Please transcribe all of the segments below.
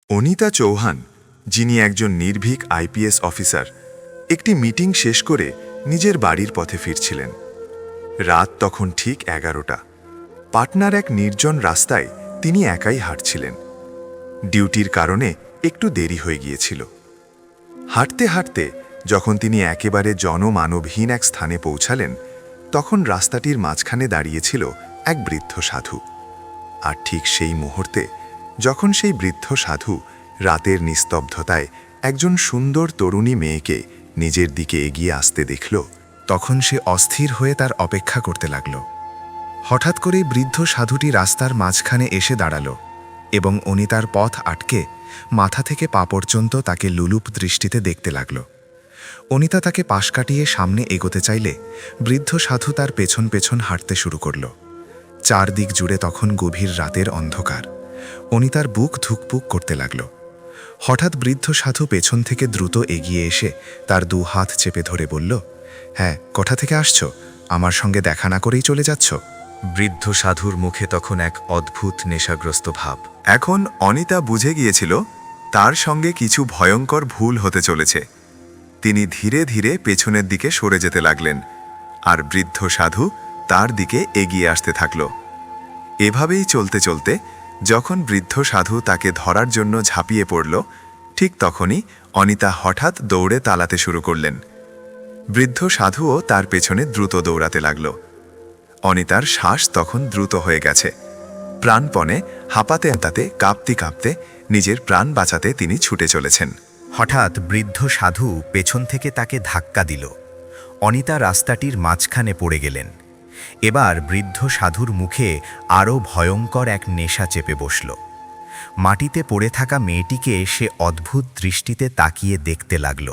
অনিতা চৌহান, যিনি একজন নির্ভীক আইপিএস অফিসার, একটি মিটিং শেষ করে নিজের বাড়ির পথে ফিরছিলেন। রাত তখন ঠিক 11টা। পাটনার এক নির্জন রাস্তায় তিনি একাই হাঁটছিলেন। ডিউটির কারণে একটু দেরি হয়ে গিয়েছিল। হাঁটতে হাঁটতে যখন তিনি একেবারে জনমানবহীন এক স্থানে পৌঁছালেন, তখন রাস্তাটির মাঝখানে দাঁড়িয়েছিল এক বৃদ্ধ সাধু। আর ঠিক সেই মুহূর্তে যখন সেই বৃদ্ধ সাধু রাতের নিস্তব্ধতায় একজন সুন্দর তরুণী মেয়েকে নিজের দিকে এগিয়ে আসতে দেখল, তখন সে অস্থির হয়ে তার অপেক্ষা করতে লাগল। হঠাৎ করেই বৃদ্ধ সাধুটি রাস্তার মাঝখানে এসে দাঁড়াল এবং অনিতার পথ আটকে মাথা থেকে পা পর্যন্ত তাকে লুলুপ দৃষ্টিতে দেখতে লাগল। অনিতা তাকে পাশ কাটিয়ে সামনে এগোতে চাইলে বৃদ্ধ সাধু তার পেছন পেছন হাঁটতে শুরু করল। চারদিক জুড়ে তখন গভীর রাতের অন্ধকার। অনিতার বুক ধুকপুক করতে লাগল। হঠাৎ বৃদ্ধ সাধু পেছন থেকে দ্রুত এগিয়ে এসে তার 2 হাত চেপে ধরে বলল, হ্যাঁ, কোথা থেকে আসছ? আমার সঙ্গে দেখা না করেই চলে যাচ্ছ? বৃদ্ধ সাধুর মুখে তখন এক অদ্ভুত নেশাগ্রস্ত ভাব। এখন অনিতা বুঝে গিয়েছিল তার সঙ্গে কিছু ভয়ঙ্কর ভুল হতে চলেছে। তিনি ধীরে ধীরে পেছনের দিকে সরে যেতে লাগলেন, আর বৃদ্ধ সাধু তার দিকে এগিয়ে আসতে থাকল। এভাবেই চলতে চলতে যখন বৃদ্ধ সাধু তাকে ধরার জন্য ঝাঁপিয়ে পড়ল, ঠিক তখনই অনিতা হঠাৎ দৌড়ে তালাতে শুরু করলেন। বৃদ্ধ সাধুও তার পেছনে দ্রুত দৌড়াতে লাগল। অনিতার শ্বাস তখন দ্রুত হয়ে গেছে। প্রাণপণে হাঁপাতে হাঁপাতে কাঁপতে কাঁপতে নিজের প্রাণ বাঁচাতে তিনি ছুটে চলেছেন। হঠাৎ বৃদ্ধ সাধু পেছন থেকে তাকে ধাক্কা দিল। অনিতা রাস্তাটির মাঝখানে পড়ে গেলেন। এবার বৃদ্ধ সাধুর মুখে আরও ভয়ঙ্কর এক নেশা চেপে বসল। মাটিতে পড়ে থাকা মেয়েটিকে সে অদ্ভুত দৃষ্টিতে তাকিয়ে দেখতে লাগল।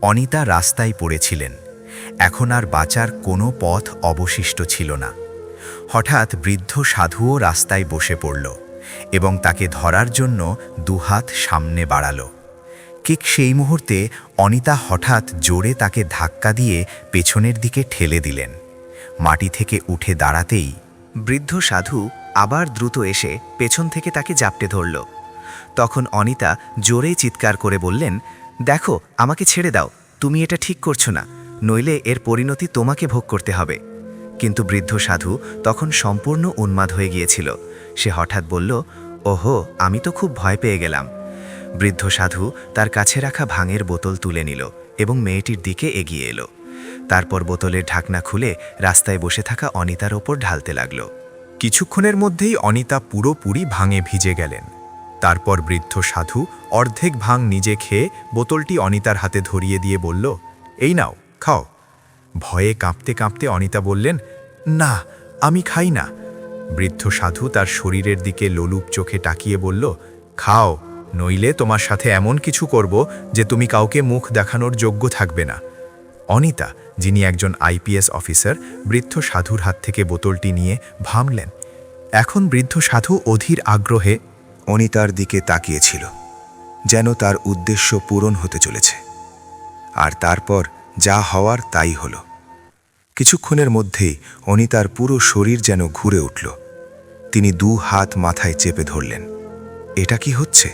অনিতা রাস্তায় পড়েছিলেন। এখন আর বাঁচার কোনো পথ অবশিষ্ট ছিল না। হঠাৎ বৃদ্ধ সাধুও রাস্তায় বসে পড়ল এবং তাকে ধরার জন্য 2 হাত সামনে বাড়াল। ঠিক সেই মুহূর্তে অনিতা হঠাৎ জোরে তাকে ধাক্কা দিয়ে পেছনের দিকে ঠেলে দিলেন। মাটি থেকে উঠে দাঁড়াতেই বৃদ্ধ সাধু আবার দ্রুত এসে পেছন থেকে তাকে জাপটে ধরল। তখন অনিতা জোরে চিৎকার করে বললেন, দেখো, আমাকে ছেড়ে দাও, তুমি এটা ঠিক করছো না, নইলে এর পরিণতি তোমাকে ভোগ করতে হবে। কিন্তু বৃদ্ধ সাধু তখন সম্পূর্ণ উন্মাদ হয়ে গিয়েছিল। সে হঠাৎ বলল, ওহো, আমি তো খুব ভয় পেয়ে গেলাম। বৃদ্ধ সাধু তার কাছে রাখা ভাঙের বোতল তুলে নিল এবং মেয়েটির দিকে এগিয়ে এলো। তারপর বোতলের ঢাকনা খুলে রাস্তায় বসে থাকা অনিতার ওপর ঢালতে লাগল। কিছুক্ষণের মধ্যেই অনিতা পুরোপুরি ভাঙে ভিজে গেলেন। তারপর বৃদ্ধ সাধু অর্ধেক ভাঙ নিজে খেয়ে বোতলটি অনিতার হাতে ধরিয়ে দিয়ে বলল, এই নাও, খাও। ভয়ে কাঁপতে কাঁপতে অনিতা বললেন, না, আমি খাই না। বৃদ্ধ সাধু তার শরীরের দিকে লোলুপ চোখে তাকিয়ে বলল, খাও, নইলে তোমার সাথে এমন কিছু করব যে তুমি কাউকে মুখ দেখানোর যোগ্য থাকবে না। অনিতা, যিনি একজন আইপিএস অফিসার, বৃদ্ধ সাধুর হাত থেকে বোতলটি নিয়ে ভাঙলেন। এখন বৃদ্ধ সাধু অধীর আগ্রহে অনিতার দিকে তাকিয়েছিল, যেন তার উদ্দেশ্য পূরণ হতে চলেছে। আর তারপর যা হওয়ার তাই হলো। কিছুক্ষণের মধ্যেই অনিতার পুরো শরীর যেন ঘুরে উঠল। তিনি 2 হাত মাথায় চেপে ধরলেন। এটা কি হচ্ছে?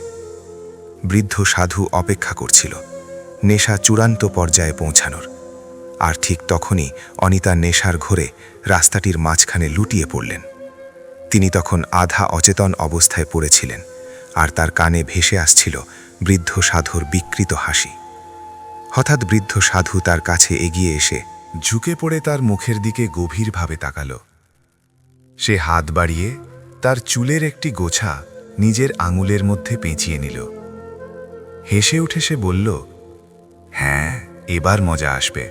বৃদ্ধ সাধু অপেক্ষা করছিল নেশা চূড়ান্ত পর্যায়ে পৌঁছানোর। আর ঠিক তখনই অনিতা নেশার ঘোরে রাস্তাটির মাঝখানে লুটিয়ে পড়লেন। তিনি তখন আধা অচেতন অবস্থায় পড়েছিলেন, আর তার কানে ভেসে আসছিল বৃদ্ধ সাধুর বিকৃত হাসি। হঠাৎ বৃদ্ধ সাধু তার কাছে এগিয়ে এসে ঝুঁকে পড়ে তার মুখের দিকে গভীরভাবে তাকাল। সে হাত বাড়িয়ে তার চুলের একটি গোছা নিজের আঙুলের মধ্যে পেঁচিয়ে নিল। হেসে উঠে সে বলল, হ্যাঁ, এবার মজা আসবে।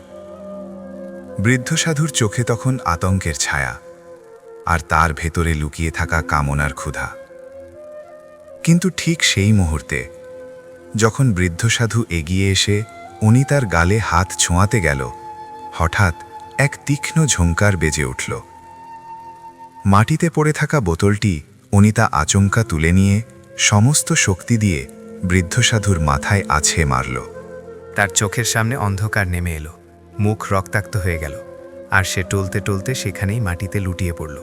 বৃদ্ধ সাধুর চোখে তখন আতঙ্কের ছায়া, আর তার ভেতরে লুকিয়ে থাকা কামনার ক্ষুধা। কিন্তু ঠিক সেই মুহূর্তে যখন বৃদ্ধ সাধু এগিয়ে এসে অনিতার গালে হাত ছোঁয়াতে গেল, হঠাৎ এক তীক্ষ্ণ ঝঙ্কার বেজে উঠল। মাটিতে পড়ে থাকা বোতলটি অনিতা আচমকা তুলে নিয়ে সমস্ত শক্তি দিয়ে বৃদ্ধ সাধুর মাথায় আছড়ে মারল। তার চোখের সামনে অন্ধকার নেমে এলো, মুখ রক্তাক্ত হয়ে গেল, আর সে টলতে টলতে সেখানেই মাটিতে লুটিয়ে পড়ল।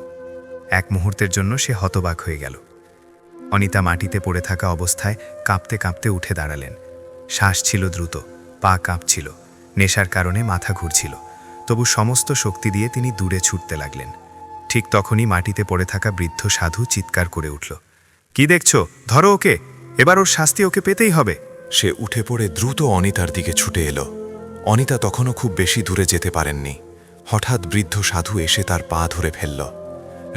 এক মুহূর্তের জন্য সে হতবাক হয়ে গেল। অনিতা মাটিতে পড়ে থাকা অবস্থায় কাঁপতে কাঁপতে উঠে দাঁড়ালেন। শ্বাস ছিল দ্রুত, পা কাঁপছিল, নেশার কারণে মাথা ঘুরছিল। তবু সমস্ত শক্তি দিয়ে তিনি দূরে ছুটতে লাগলেন। ঠিক তখনই মাটিতে পড়ে থাকা বৃদ্ধ সাধু চিৎকার করে উঠল, কি দেখছো? ধরো ওকে, এবার ওর শাস্তি ওকে পেতেই হবে। সে উঠে পড়ে দ্রুত অনিতার দিকে ছুটে এলো। অনিতা তখনও খুব বেশি দূরে যেতে পারেননি। হঠাৎ বৃদ্ধ সাধু এসে তার পা ধরে ফেলল।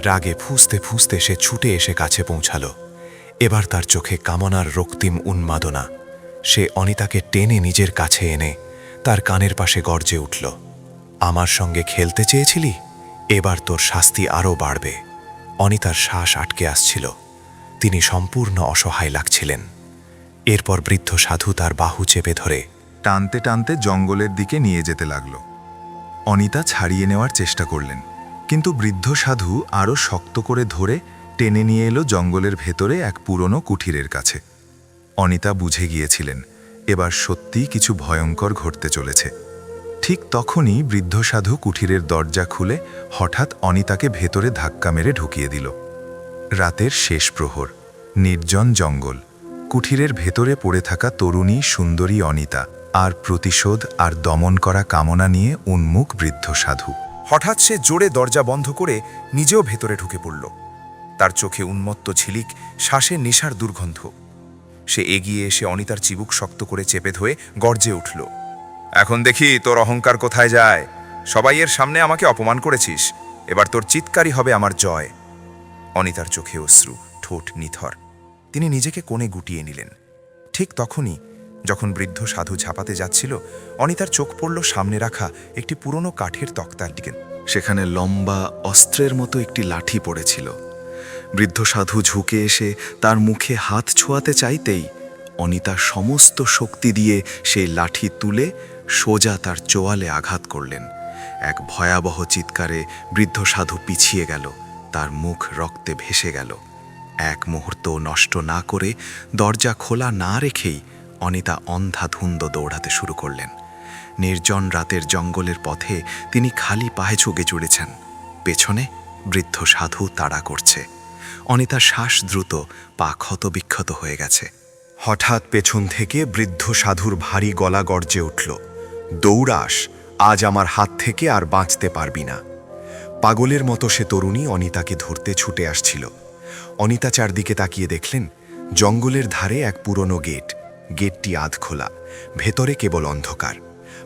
রাগে ফুঁসতে ফুঁসতে সে ছুটে এসে কাছে পৌঁছাল। এবার তার চোখে কামনার রক্তিম উন্মাদনা। সে অনিতাকে টেনে নিজের কাছে এনে তার কানের পাশে গর্জে উঠল, আমার সঙ্গে খেলতে চেয়েছিলি? এবার তোর শাস্তি আরও বাড়বে। অনিতার শ্বাস আটকে আসছিল, তিনি সম্পূর্ণ অসহায় লাগছিলেন। এরপর বৃদ্ধ সাধু তার বাহু চেপে ধরে টানতে টানতে জঙ্গলের দিকে নিয়ে যেতে লাগল। অনিতা ছাড়িয়ে নেওয়ার চেষ্টা করলেন, কিন্তু বৃদ্ধ সাধু আরও শক্ত করে ধরে টেনে নিয়ে এলো জঙ্গলের ভেতরে এক পুরনো কুঠিরের কাছে। অনিতা বুঝে গিয়েছিলেন এবার সত্যিই কিছু ভয়ঙ্কর ঘটতে চলেছে। ঠিক তখনই বৃদ্ধ সাধু কুঠিরের দরজা খুলে হঠাৎ অনিতাকে ভেতরে ধাক্কা মেরে ঢুকিয়ে দিল। রাতের শেষ প্রহর, নির্জন জঙ্গল, কুঠিরের ভেতরে পড়ে থাকা তরুণী সুন্দরী অনিতা, আর প্রতিশোধ আর দমন করা কামনা নিয়ে উন্মুখ বৃদ্ধ সাধু। হঠাৎ সে জোরে দরজা বন্ধ করে নিজেও ভেতরে ঢুকে পড়ল। তার চোখে উন্মত্ত ঝিলিক, শ্বাসে নেশার দুর্গন্ধ। সে এগিয়ে এসে অনিতার চিবুক শক্ত করে চেপে ধরে গর্জে উঠল, এখন দেখি তোর অহংকার কোথায় যায়। সবাইয়ের সামনে আমাকে অপমান করেছিস, এবার তোর চিৎকারই হবে আমার জয়। অনিতার চোখে অশ্রু, ঠোঁট নিথর। তিনি নিজেকে কোণে গুটিয়ে নিলেন। ঠিক তখনই যখন বৃদ্ধ সাধু ঝাঁপাতে যাচ্ছিল, অনিতার চোখ পড়ল সামনে রাখা একটি পুরনো কাঠের তক্তার দিকে। সেখানে লম্বা অস্ত্রের মতো একটি লাঠি পড়েছিল। বৃদ্ধ সাধু ঝুঁকে এসে তার মুখে হাত ছোঁয়াতে চাইতেই অনিতা সমস্ত শক্তি দিয়ে সেই লাঠি তুলে সোজা তার চোয়ালে আঘাত করলেন। এক ভয়াবহ চিৎকারে বৃদ্ধ সাধু পিছিয়ে গেল, তার মুখ রক্তে ভেসে গেল। এক মুহূর্ত নষ্ট না করে, দরজা খোলা না রেখেই অনিতা অন্ধাধুন্দ দৌড়াতে শুরু করলেন। নির্জন রাতের জঙ্গলের পথে তিনি খালি পায়ে চুগে চড়েছেন। পেছনে বৃদ্ধ সাধু তাড়া করছে। অনিতার শ্বাস দ্রুত, পা ক্ষতবিক্ষত হয়ে গেছে। হঠাৎ পেছন থেকে বৃদ্ধ সাধুর ভারী গলা গর্জে উঠল, দৌড়াস, আজ আমার হাত থেকে আর বাঁচতে পারবি না। পাগলের মতো সে তরুণী অনিতাকে ধরতে ছুটে আসছিল। অনিতা চারদিকে তাকিয়ে দেখলেন জঙ্গলের ধারে এক পুরনো গেট। গেটটি আধখোলা, ভেতরে কেবল অন্ধকার।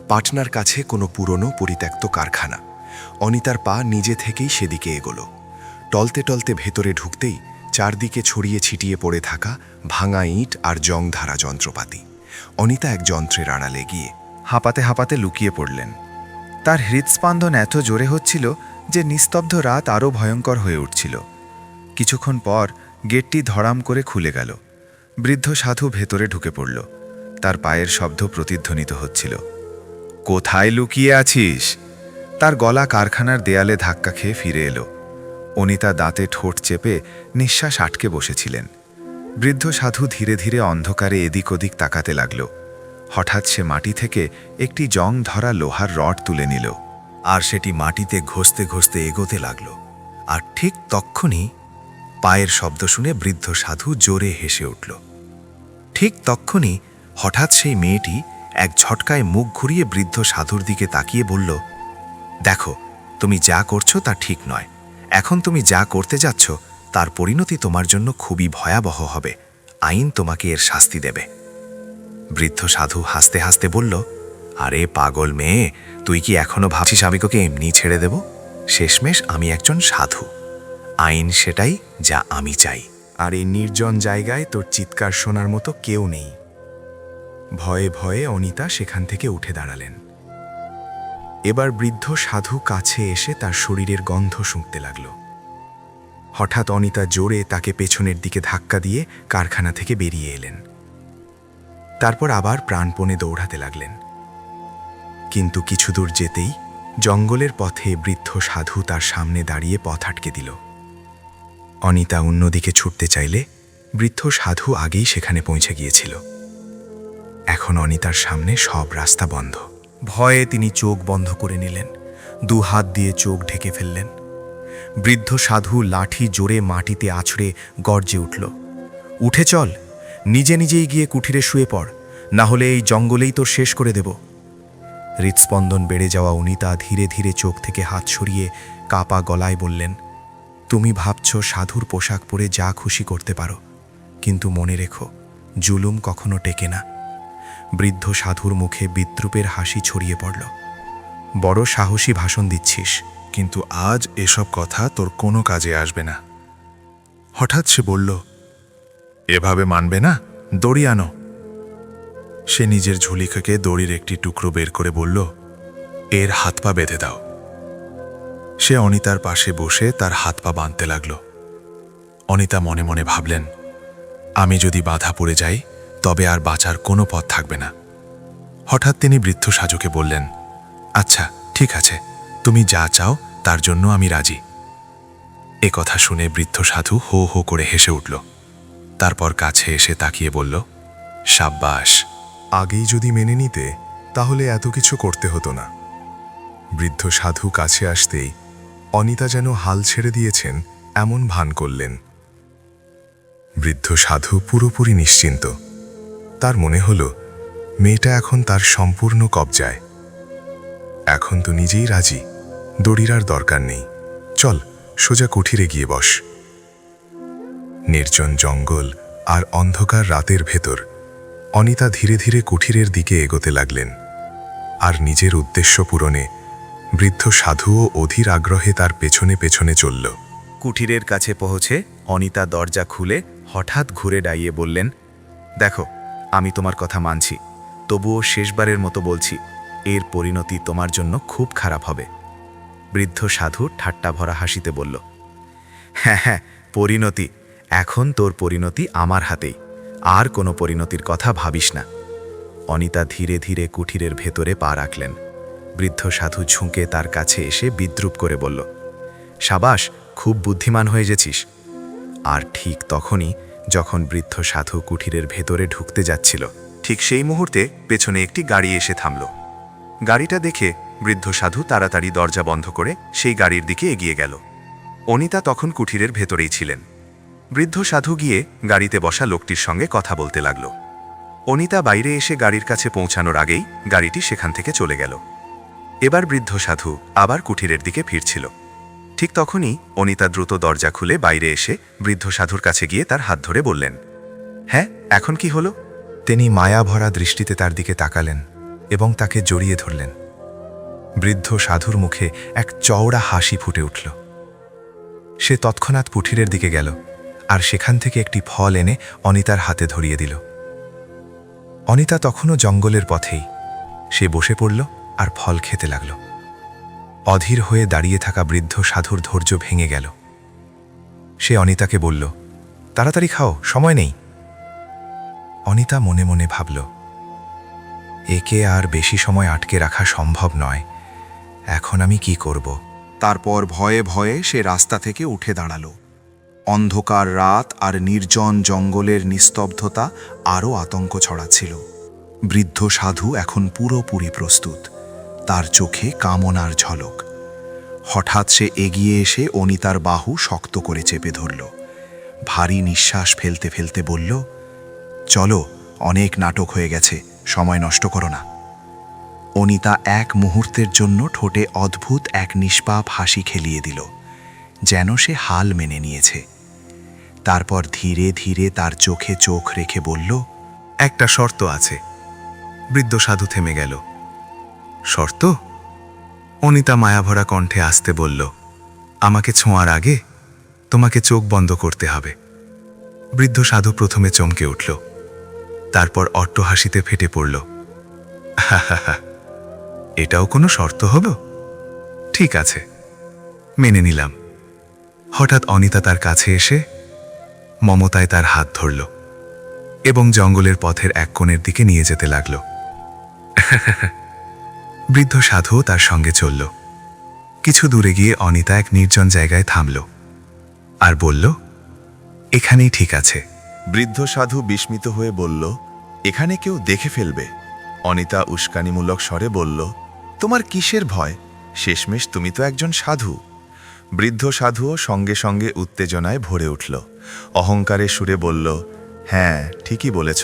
পাটনার কাছে কোনো পুরনো পরিত্যক্ত কারখানা। অনিতার পা নিজে থেকেই সেদিকে এগোলো। টলতে টলতে ভেতরে ঢুকতেই চারদিকে ছড়িয়ে ছিটিয়ে পড়ে থাকা ভাঙা ইঁট আর জংধারা যন্ত্রপাতি। অনিতা এক যন্ত্রের আড়ালে গিয়ে হাঁপাতে হাঁপাতে লুকিয়ে পড়লেন। তার হৃদস্পন্দন এত জোরে হচ্ছিল যে নিস্তব্ধ রাত আরও ভয়ঙ্কর হয়ে উঠছিল। কিছুক্ষণ পর গেটটি ধড়াম করে খুলে গেল। বৃদ্ধ সাধু ভেতরে ঢুকে পড়ল। তার পায়ের শব্দ প্রতিধ্বনিত হচ্ছিল, কোথায় লুকিয়ে আছিস? তার গলা কারখানার দেয়ালে ধাক্কা খেয়ে ফিরে এলো। অনিতা দাঁতে ঠোঁট চেপে নিঃশ্বাস আটকে বসেছিলেন। বৃদ্ধ সাধু ধীরে ধীরে অন্ধকারে এদিক ওদিক তাকাতে লাগল। হঠাৎ সে মাটি থেকে একটি জং ধরা লোহার রড তুলে নিল, আর সেটি মাটিতে ঘষতে ঘষতে এগোতে লাগল। আর ঠিক তক্ষুনি পায়ের শব্দ শুনে বৃদ্ধ সাধু জোরে হেসে উঠল। ঠিক তক্ষুনি হঠাৎ সেই মেয়েটি এক ঝটকায় মুখ ঘুরিয়ে বৃদ্ধ সাধুর দিকে তাকিয়ে বলল, দেখো, তুমি যা করছো তা ঠিক নয়। এখন তুমি যা করতে যাচ্ছ তার পরিণতি তোমার জন্য খুবই ভয়াবহ হবে। আইন তোমাকে এর শাস্তি দেবে। বৃদ্ধ সাধু হাসতে হাসতে বলল, আরে পাগল মেয়ে, তুই কি এখনো ভাবছিস আমি তোকে এমনি ছেড়ে দেব? শেষমেশ আমি একজন সাধু। আইন সেটাই যা আমি চাই। আর এই নির্জন জায়গায় তোর চিৎকার শোনার মতো কেউ নেই। ভয়ে ভয়ে অনিতা সেখান থেকে উঠে দাঁড়ালেন। এবার বৃদ্ধ সাধু কাছে এসে তার শরীরের গন্ধ শুঁকতে লাগল। হঠাৎ অনিতা জোরে তাকে পেছনের দিকে ধাক্কা দিয়ে কারখানা থেকে বেরিয়ে এলেন। তারপর আবার প্রাণপণে দৌড়াতে লাগলেন। কিন্তু কিছু দূর যেতেই জঙ্গলের পথে বৃদ্ধ সাধু তার সামনে দাঁড়িয়ে পথ আটকে দিল। অনিতা অন্যদিকে ছুটতে চাইলে বৃদ্ধ সাধু আগেই সেখানে পৌঁছে গিয়েছিল। এখন অনিতার সামনে সব রাস্তা বন্ধ। ভয়ে তিনি চোখ বন্ধ করে নিলেন, দু হাত দিয়ে চোখ ঢেকে ফেললেন। বৃদ্ধ সাধু লাঠি জোরে মাটিতে আছড়ে গর্জে উঠল, উঠে চল, নিজে নিজেই গিয়ে কুঠিরে শুয়ে পড়, না হলে এই জঙ্গলেই তোর শেষ করে দেব। হৃৎস্পন্দন বেড়ে যাওয়া অনিতা ধীরে ধীরে চোখ থেকে হাত সরিয়ে কাপা গলায় বললেন, তুমি ভাবছ সাধুর পোশাক পরে যা খুশি করতে পারো, কিন্তু মনে রেখো, জুলুম কখনো টেকে না। বৃদ্ধ সাধুর মুখে বিদ্রুপের হাসি ছড়িয়ে পড়ল। বড় সাহসী ভাষণ দিচ্ছিস, কিন্তু আজ এসব কথা তোর কোনো কাজে আসবে না। হঠাৎ সে বলল, এভাবে মানবে না, দড়ি আনো। সে নিজের ঝুলি থেকে দড়ির একটি টুকরো বের করে বলল, এর হাত পা বেঁধে দাও। সে অনিতার পাশে বসে তার হাত পা বাঁধতে লাগল। অনিতা মনে মনে ভাবলেন, আমি যদি বাধা পড়ে যাই তবে আর বাঁচার কোনো পথ থাকবে না। হঠাৎ তিনি বৃদ্ধ সাধুকে বললেন, আচ্ছা ঠিক আছে, তুমি যা চাও তার জন্য আমি রাজি। এ কথা শুনে বৃদ্ধ সাধু হো হো করে হেসে উঠল। তারপর কাছে এসে তাকিয়ে বলল, সাব্বাস, আগেই যদি মেনে নিতে তাহলে এত কিছু করতে হতো না। বৃদ্ধ সাধু কাছে আসতেই অনিতা যেন হাল ছেড়ে দিয়েছেন এমন ভান করলেন। বৃদ্ধ সাধু পুরোপুরি নিশ্চিন্ত। তার মনে হল মেয়েটা এখন তার সম্পূর্ণ কবজায়। এখন তো নিজেই রাজি, দড়ির আর দরকার নেই। চল সোজা কুঠিরে গিয়ে বস। নির্জন জঙ্গল আর অন্ধকার রাতের ভেতর অনিতা ধীরে ধীরে কুঠিরের দিকে এগোতে লাগলেন। আর নিজের উদ্দেশ্য পূরণে বৃদ্ধ সাধুও অধীর আগ্রহে তার পেছনে পেছনে চলল। কুঠিরের কাছে পৌঁছে অনিতা দরজা খুলে হঠাৎ ঘুরে দাঁড়িয়ে বললেন, দেখো, আমি তোমার কথা মানছি, তবুও শেষবারের মতো বলছি, এর পরিণতি তোমার জন্য খুব খারাপ হবে। বৃদ্ধ সাধু ঠাট্টা ভরা হাসিতে বলল, হ্যাঁ হ্যাঁ, পরিণতি, এখন তোর পরিণতি আমার হাতেই, আর কোনো পরিণতির কথা ভাবিস না। অনিতা ধীরে ধীরে কুঠিরের ভেতরে পা রাখলেন। বৃদ্ধ সাধু ঝুঁকে তার কাছে এসে বিদ্রুপ করে বলল, সাবাস, খুব বুদ্ধিমান হয়ে গেছিস। আর ঠিক তখনই যখন বৃদ্ধ সাধু কুঠিরের ভেতরে ঢুকতে যাচ্ছিল, ঠিক সেই মুহূর্তে পেছনে একটি গাড়ি এসে থামল। গাড়িটা দেখে বৃদ্ধ সাধু তাড়াতাড়ি দরজা বন্ধ করে সেই গাড়ির দিকে এগিয়ে গেল। অনিতা তখন কুঠিরের ভেতরেই ছিলেন। বৃদ্ধ সাধু গিয়ে গাড়িতে বসা লোকটির সঙ্গে কথা বলতে লাগল। অনিতা বাইরে এসে গাড়ির কাছে পৌঁছানোর আগেই গাড়িটি সেখান থেকে চলে গেল। এবার বৃদ্ধ সাধু আবার কুঠিরের দিকে ফিরছিল। ঠিক তখনই অনিতা দ্রুত দরজা খুলে বাইরে এসে বৃদ্ধ সাধুর কাছে গিয়ে তার হাত ধরে বললেন, হ্যাঁ, এখন কি হলো? তিনি মায়া ভরা দৃষ্টিতে তার দিকে তাকালেন এবং তাকে জড়িয়ে ধরলেন। বৃদ্ধ সাধুর মুখে এক চওড়া হাসি ফুটে উঠল। সে তৎক্ষণাৎ কুঠিরের দিকে গেল আর সেখান থেকে একটি ফল এনে অনিতার হাতে ধরিয়ে দিল। অনিতা তখনও জঙ্গলের পথেই। সে বসে পড়ল আর ফল খেতে লাগল। অধীর হয়ে দাঁড়িয়ে থাকা বৃদ্ধ সাধুর ধৈর্য ভেঙে গেল। সে অনিতাকে বলল, তাড়াতাড়ি খাও, সময় নেই। অনিতা মনে মনে ভাবল, একে আর বেশি সময় আটকে রাখা সম্ভব নয়, এখন আমি কি করব? তারপর ভয়ে ভয়ে সে রাস্তা থেকে উঠে দাঁড়াল। অন্ধকার রাত আর নির্জন জঙ্গলের নিস্তব্ধতা আরও আতঙ্ক ছড়াচ্ছিল। বৃদ্ধ সাধু এখন পুরোপুরি প্রস্তুত, তার চোখে কামনার ঝলক। হঠাৎ সে এগিয়ে এসে অনিতার বাহু শক্ত করে চেপে ধরল। ভারী নিঃশ্বাস ফেলতে ফেলতে বলল, চলো, অনেক নাটক হয়ে গেছে, সময় নষ্ট করো না। অনিতা এক মুহূর্তের জন্য ঠোঁটে অদ্ভুত এক নিষ্পাপ হাসি খেলিয়ে দিল, যেন সে হাল মেনে নিয়েছে। তারপর ধীরে ধীরে তার চোখে চোখ রেখে বলল, একটা শর্ত আছে। বৃদ্ধ সাধু থেমে গেল। শর্ত? অনিতা মায়াভরা কণ্ঠে আসতে বলল, আমাকে ছোঁয়ার আগে তোমাকে চোখ বন্ধ করতে হবে। বৃদ্ধ সাধু প্রথমে চমকে উঠল, তারপর অট্টহাসিতে ফেটে পড়ল। এটাও কোনো শর্ত হলো? ঠিক আছে, মেনে নিলাম। হঠাৎ অনিতা তার কাছে এসে মমতায় তার হাত ধরল এবং জঙ্গলের পথের এক কোণের দিকে নিয়ে যেতে লাগল। বৃদ্ধ সাধুও তার সঙ্গে চলল। কিছু দূরে গিয়ে অনিতা এক নির্জন জায়গায় থামল আর বলল, এখানেই ঠিক আছে। বৃদ্ধ সাধু বিস্মিত হয়ে বলল, এখানে কেউ দেখে ফেলবে? অনিতা উস্কানিমূলক স্বরে বলল, তোমার কিসের ভয়? শেষমেশ তুমি তো একজন সাধু। বৃদ্ধ সাধুও সঙ্গে সঙ্গে উত্তেজনায় ভরে উঠল। অহংকারে সুরে বলল, হ্যাঁ, ঠিকই বলেছ।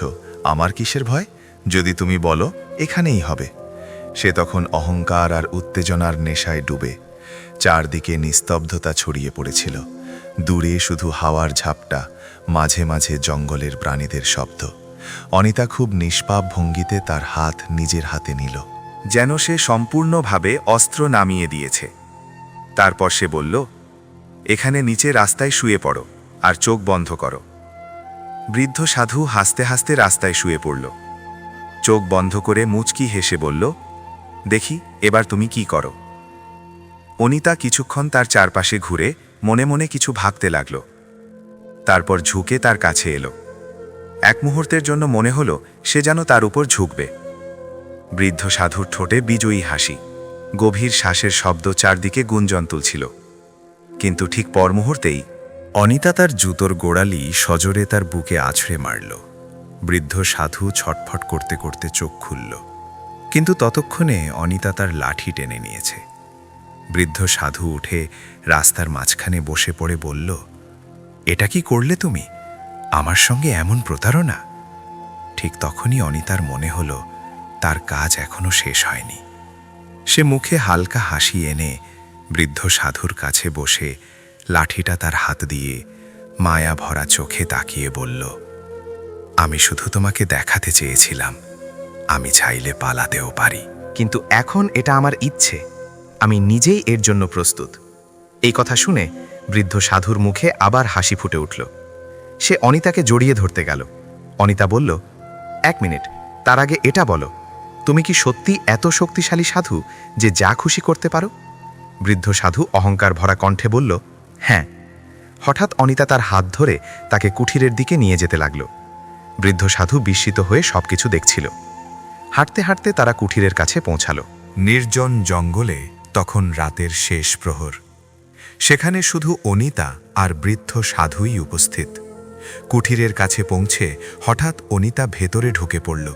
আমার কিসের ভয়? যদি তুমি বলো এখানেই হবে। সে তখন অহংকার আর উত্তেজনার নেশায় ডুবে। চারদিকে নিস্তব্ধতা ছড়িয়ে পড়েছিল। দূরে শুধু হাওয়ার ঝাপটা, মাঝে মাঝে জঙ্গলের প্রাণীদের শব্দ। অনিতা খুব নিষ্পাপ ভঙ্গিতে তার হাত নিজের হাতে নিল। যেন সে সম্পূর্ণভাবে অস্ত্র নামিয়ে দিয়েছে। তারপর সে বলল, এখানে নিচে রাস্তায় শুয়ে পড়ো আর চোখ বন্ধ করো। বৃদ্ধ সাধু হাসতে হাসতে রাস্তায় শুয়ে পড়ল। চোখ বন্ধ করে মুচকি হেসে বলল, দেখি এবার তুমি কি করো। অনিতা কিছুক্ষণ তার চারপাশে ঘুরে মনে মনে কিছু ভাবতে লাগল। তারপর ঝুঁকে তার কাছে এলো। এক মুহূর্তের জন্য মনে হলো সে যেন তার উপর ঝুঁকবে। বৃদ্ধ সাধুর ঠোঁটে বিজয়ী হাসি, গভীর শ্বাসের শব্দ চারদিকে গুঞ্জন তুলছিল। কিন্তু ঠিক পর মুহূর্তেই অনিতা তার জুতোর গোড়ালি সজোরে তার বুকে আছড়ে মারল। বৃদ্ধ সাধু ছটফট করতে করতে চোখ খুলল, কিন্তু ততক্ষণে অনিতা তার লাঠি টেনে নিয়েছে। বৃদ্ধ সাধু উঠে রাস্তার মাঝখানে বসে পড়ে বলল, এটা কি করলে তুমি? আমার সঙ্গে এমন প্রতারণা? ঠিক তখনই অনিতার মনে হলো তার কাজ এখনো শেষ হয়নি। সে মুখে হালকা হাসি এনে বৃদ্ধ সাধুর কাছে বসে লাঠিটা তার হাত দিয়ে মায়া ভরা চোখে তাকিয়ে বলল, আমি শুধু তোমাকে দেখাতে চেয়েছিলাম আমি চাইলে পালাতেও পারি, কিন্তু এখন এটা আমার ইচ্ছে। আমি নিজেই এর জন্য প্রস্তুত। এই কথা শুনে বৃদ্ধ সাধুর মুখে আবার হাসি ফুটে উঠল। সে অনিতাকে জড়িয়ে ধরতে গেল। অনিতা বলল, এক মিনিট, তার আগে এটা বলো, তুমি কি সত্যি এত শক্তিশালী সাধু যে যা খুশি করতে পারো? বৃদ্ধ সাধু অহংকার ভরা কণ্ঠে বলল, হ্যাঁ। হঠাৎ অনিতা তার হাত ধরে তাকে কুঠিরের দিকে নিয়ে যেতে লাগল। বৃদ্ধ সাধু বিস্মিত হয়ে সবকিছু দেখছিল। হাঁটতে হাঁটতে তারা কুঠিরের কাছে পৌঁছালো। নির্জন জঙ্গলে তখন রাতের শেষ প্রহর। সেখানে শুধু অনিতা আর বৃদ্ধ সাধুই উপস্থিত। কুঠিরের কাছে পৌঁছে হঠাৎ অনিতা ভেতরে ঢুকে পড়ল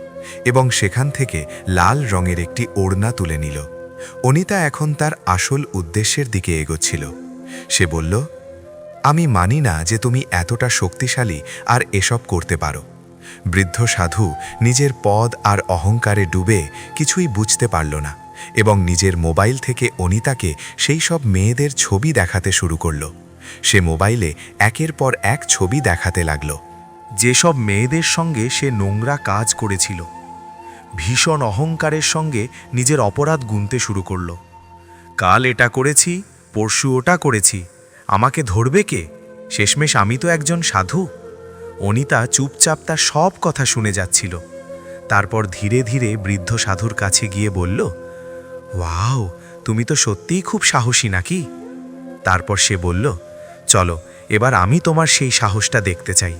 এবং সেখান থেকে লাল রঙের একটি ওড়না তুলে নিল। অনিতা এখন তার আসল উদ্দেশ্যের দিকে এগোচ্ছিল। সে বলল, আমি মানি না যে তুমি এতটা শক্তিশালী আর এসব করতে পারো। বৃদ্ধ সাধু নিজের পদ আর অহংকারে ডুবে কিছুই বুঝতে পারল না এবং নিজের মোবাইল থেকে অনিতাকে সেই সব মেয়েদের ছবি দেখাতে শুরু করল। সে মোবাইলে একের পর এক ছবি দেখাতে লাগল, যেসব মেয়েদের সঙ্গে সে নোংরা কাজ করেছিল। ভীষণ অহংকারের সঙ্গে নিজের অপরাধ গুনতে শুরু করল। কাল এটা করেছি, পরশু ওটা করেছি, আমাকে ধরবে কে? শেষমেশ আমি তো একজন সাধু। অনিতা চুপচাপ তার সব কথা শুনে যাচ্ছিল। তারপর ধীরে ধীরে বৃদ্ধ সাধুর কাছে গিয়ে বলল, ওয়াও, তুমি তো সত্যিই খুব সাহসী নাকি? তারপর সে বলল, চলো এবার আমি তোমার সেই সাহসটা দেখতে চাই।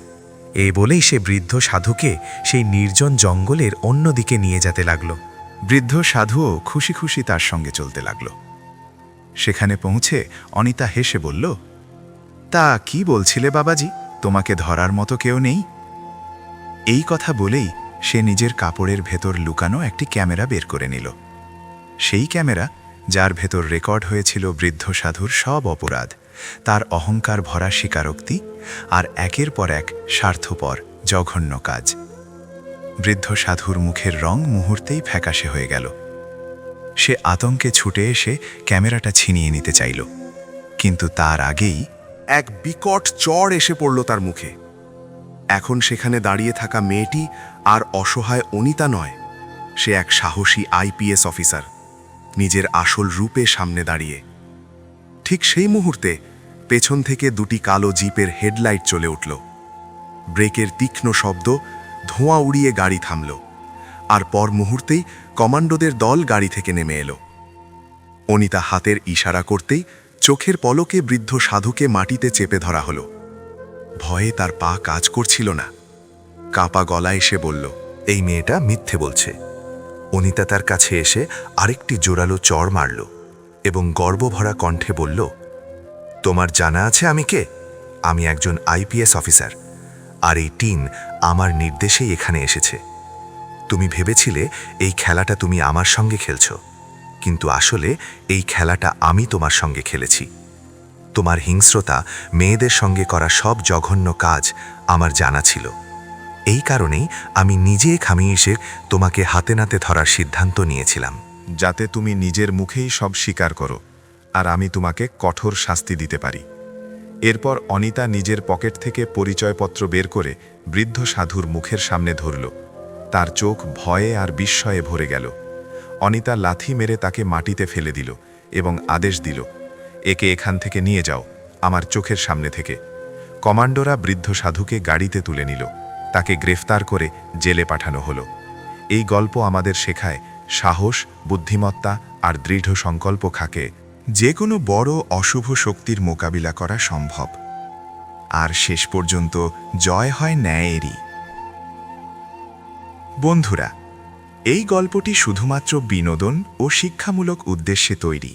এই বলেই সে বৃদ্ধ সাধুকে সেই নির্জন জঙ্গলের অন্যদিকে নিয়ে যেতে লাগল। বৃদ্ধ সাধুও খুশি খুশি তার সঙ্গে চলতে লাগল। সেখানে পৌঁছে অনিতা হেসে বলল, তা কি বলছিলে বাবাজি, তোমাকে ধরার মতো কেউ নেই? এই কথা বলেই সে নিজের কাপড়ের ভেতর লুকানো একটি ক্যামেরা বের করে নিল। সেই ক্যামেরা, যার ভেতর রেকর্ড হয়েছিল বৃদ্ধ সাধুর সব অপরাধ, তার অহংকার ভরা স্বীকারোক্তি আর একের পর এক স্বার্থপর জঘন্য কাজ। বৃদ্ধ সাধুর মুখের রং মুহূর্তেই ফ্যাকাশে হয়ে গেল। সে আতঙ্কে ছুটে এসে ক্যামেরাটা ছিনিয়ে নিতে চাইল, কিন্তু তার আগেই এক বিকট চড় এসে পড়ল তার মুখে। এখন সেখানে দাঁড়িয়ে থাকা মেয়েটি আর অসহায় অনিতা নয়, সে এক সাহসী আইপিএস অফিসার, নিজের আসল রূপে সামনে দাঁড়িয়ে। ঠিক সেই মুহূর্তে পেছন থেকে দুটি কালো জিপের হেডলাইট চলে উঠল। ব্রেকের তীক্ষ্ণ শব্দ, ধোঁয়া উড়িয়ে গাড়ি থামল, আর পর মুহূর্তেই কমান্ডোদের দল গাড়ি থেকে নেমে এলো। অনিতা হাতের ইশারা করতেই চোখের পলকে বৃদ্ধ সাধুকে মাটিতে চেপে ধরা হলো। ভয়ে তার পা কাজ করছিল না। কাঁপা গলায় এসে বলল, এই মেয়েটা মিথ্যে বলছে। অনিতা তার কাছে এসে আরেকটি জোরালো চড় মারল এবং গর্বভরা কণ্ঠে বলল, তোমার জানা আছে আমি কে? আমি একজন আইপিএস অফিসার, আর এই টিম আমার নির্দেশেই এখানে এসেছে। তুমি ভেবেছিলে এই খেলাটা তুমি আমার সঙ্গে খেলছ, কিন্তু আসলে এই খেলাটা আমি তোমার সঙ্গে খেলেছি। তোমার হিংস্রতা, মেয়েদের সঙ্গে করা সব জঘন্য কাজ আমার জানা ছিল, এই কারণেই আমি নিজে খামি এসে তোমাকে হাতে নাতে ধরার সিদ্ধান্ত নিয়েছিলাম। যাতে তুমি নিজের মুখেই সব স্বীকার করো আর আমি তোমাকে কঠোর শাস্তি দিতে পারি। এরপর অনিতা নিজের পকেট থেকে পরিচয়পত্র বের করে বৃদ্ধ সাধুর মুখের সামনে ধরল। তার চোখ ভয়ে আর বিস্ময়ে ভরে গেল। অনিতা লাথি মেরে তাকে মাটিতে ফেলে দিল এবং আদেশ দিল, একে এখান থেকে নিয়ে যাও, আমার চোখের সামনে থেকে। কমান্ডোরা বৃদ্ধ সাধুকে গাড়িতে তুলে নিল। তাকে গ্রেফতার করে জেলে পাঠানো হলো। এই গল্প আমাদের শেখায় সাহস, বুদ্ধিমত্তা আর দৃঢ় সংকল্প থাকে যে কোনো বড় অশুভ শক্তির মোকাবিলা করা সম্ভব। আর শেষ পর্যন্ত জয় হয় ন্যায়েরই। বন্ধুরা, এই গল্পটি শুধুমাত্র বিনোদন ও শিক্ষামূলক উদ্দেশ্যে তৈরি।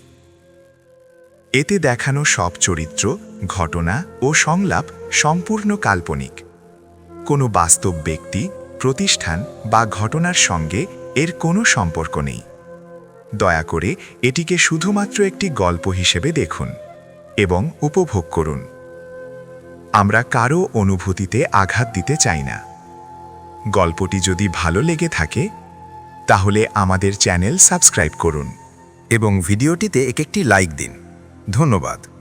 এতে দেখানো সব চরিত্র, ঘটনা ও সংলাপ সম্পূর্ণ কাল্পনিক। কোনো বাস্তব ব্যক্তি, প্রতিষ্ঠান বা ঘটনার সঙ্গে এর কোনো সম্পর্ক নেই। দয়া করে এটিকে শুধুমাত্র একটি গল্প হিসেবে দেখুন এবং উপভোগ করুন। আমরা কারও অনুভূতিতে আঘাত দিতে চাই না। গল্পটি যদি ভালো লেগে থাকে তাহলে আমাদের চ্যানেল সাবস্ক্রাইব করুন এবং ভিডিওটিতে একটি লাইক দিন। ধন্যবাদ।